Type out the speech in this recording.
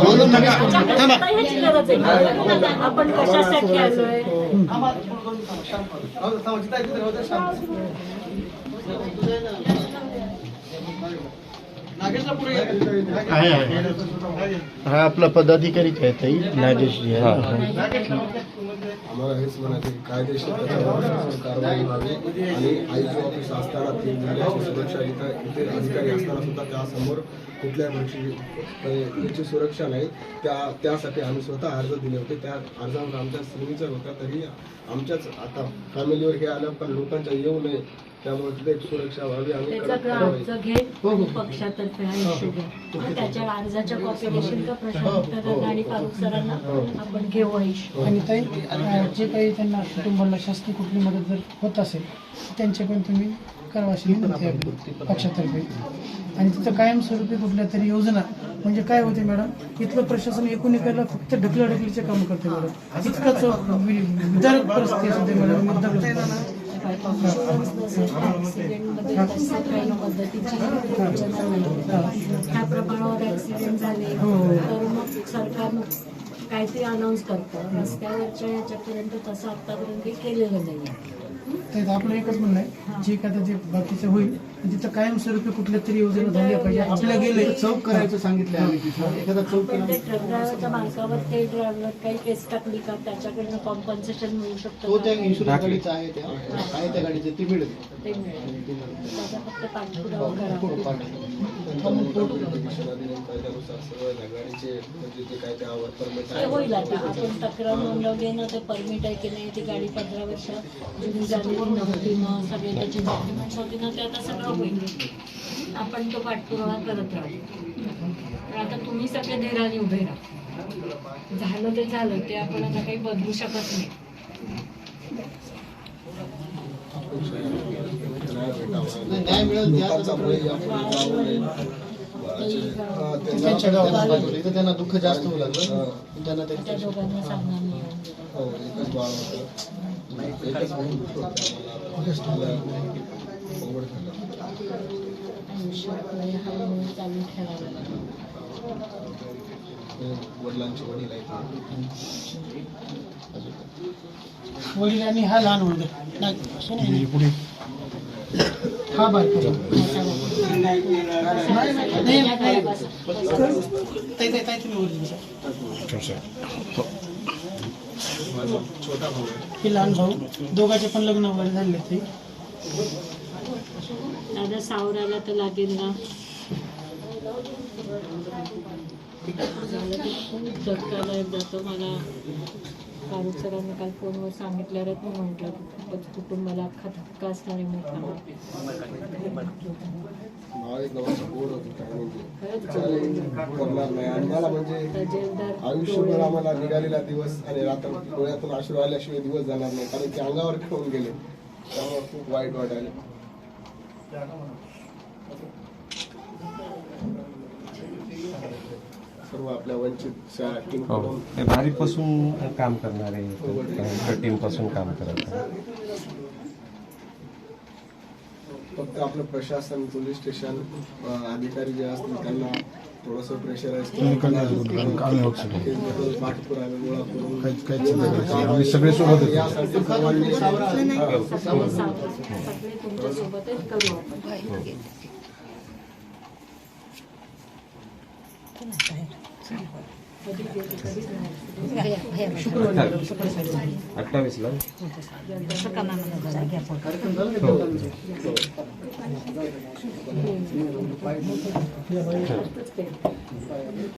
बोलू नका. आपण कशासाठी आलोय? हा आपला पदाधिकारी काय ताई नागेशजी आहे. आम्हाला हेच म्हणायचं की कायदेशीर त्याच्यावर कारवाई व्हावी आणि आईची ऑफिस असताना ती मुलाची सुरक्षा इथे अधिकारी असताना सुद्धा त्यासमोर कुठल्या त्याची सुरक्षा नाही. त्यासाठी आम्ही स्वतः अर्ज दिले होते. त्या अर्जावर आमच्या सिग्नेचर होता. तरी आमच्याच आता फॅमिलीवर हे आलं पण लोकांच्या येऊ नये त्यामुळे तिथे एक सुरक्षा व्हावी. आम्ही पक्षातर्फे त्याच्या अर्जाच्या कॉपी देशील का प्रशांत आणि फारुख सरांना आपण घेऊ. आणि ताई जे काही त्यांना कुटुंबाला शासकीय कुठली मदत जर होत असेल त्यांचे पण तुम्ही करावा अशी विनंती आहे पक्षातर्फे. आणि तिथं कायमस्वरूपी कुठल्या तरी योजना म्हणजे काय होते मॅडम, इथलं प्रशासन एकूण एकाला फक्त ढकलाढकलीचे काम करते मॅडम. तितकंच विदारक परिस्थिती असते मॅडम. ह्या प्रमाणावर ऍक्सिडेंट झाले तर मग सरकार काहीतरी अनाऊन्स करतं. रस्त्यावरच्या ह्याच्यापर्यंत तसं आतापर्यंत केलेलं नाही. आपलं एकच म्हणणं आहे जे काय जे बाकीचं होईल तिथं कायमस्वरूपी कुठल्या तरी योजना झाल्या पाहिजे. आपल्या गेले चौक करायचं सांगितलं आम्ही तिथं एखादा चौक ट्रक ड्रायव्हरच्या मार्गावर ते ड्रायव्हर काही केस टाकली का त्याच्याकडनं कॉम्पन्सेशन मिळू शकतं. तो त्या इन्शुरन्स गाडीचा आहे त्या गाडीचे ते मिळेल. ते मिळेल त्याचा फक्त पाठपुरावा करावा. ते होईल. आता आपण तक्रार नोंदवली ना ते परमिट आहे की नाही, ती गाडी 15 वर्ष जुनी झालेली नव्हती ना, सगळे त्याचे डॉक्युमेंट्स होते ना, ते आता सगळं होईल. आपण तो पाठपुरावा करत राहू. आता तुम्ही सगळे धैर्याने उभे राहा. झालं ते झालं, ते आपण आता काही बदलू शकत नाही. न्याय मिळेल त्यांच्या गावात इथं त्यांना दुःख जास्त होऊ लागलं. त्यांना त्या दोघांना सांगणार नाही. चालू ठेवायला वडिलांची वडील आहेत. वडील आणि हा लहान मुलगा हा बारका छोटा भाऊ हे लहान भाऊ दोघांचे पण लग्न वगैरे झाले ते. दादा सावराला तर लागेल ना. झालं ते खूप झटकायला जातं मला. फारुख सरांनी काल फोनवर सांगितल्यावरच मी म्हटलं खूपच कुटुंबाला अख्खा धक्का असणारे मोठा. करणार नाही आणि मला म्हणजे आयुष्यभर आम्हाला निघालेला दिवस आणि रात्र डोळ्यातून अश्रू आल्याशिवाय दिवस जाणार नाही, कारण ते अंगावर खेळून गेले. त्यामुळे खूप वाईट वाटायला. सर्व आपल्या वंचित टीम बारीपासून काम करणारे टीमपासून काम करत आहे. फक्त आपलं प्रशासन, पोलीस स्टेशन अधिकारी जे असतील त्यांना थोडंसं प्रेशराईज पाठपुरावे गोळा करून सगळे सोबत यासाठी सर्वांनी सगळे तुमच्यासोबतच करू आपण. 28 ला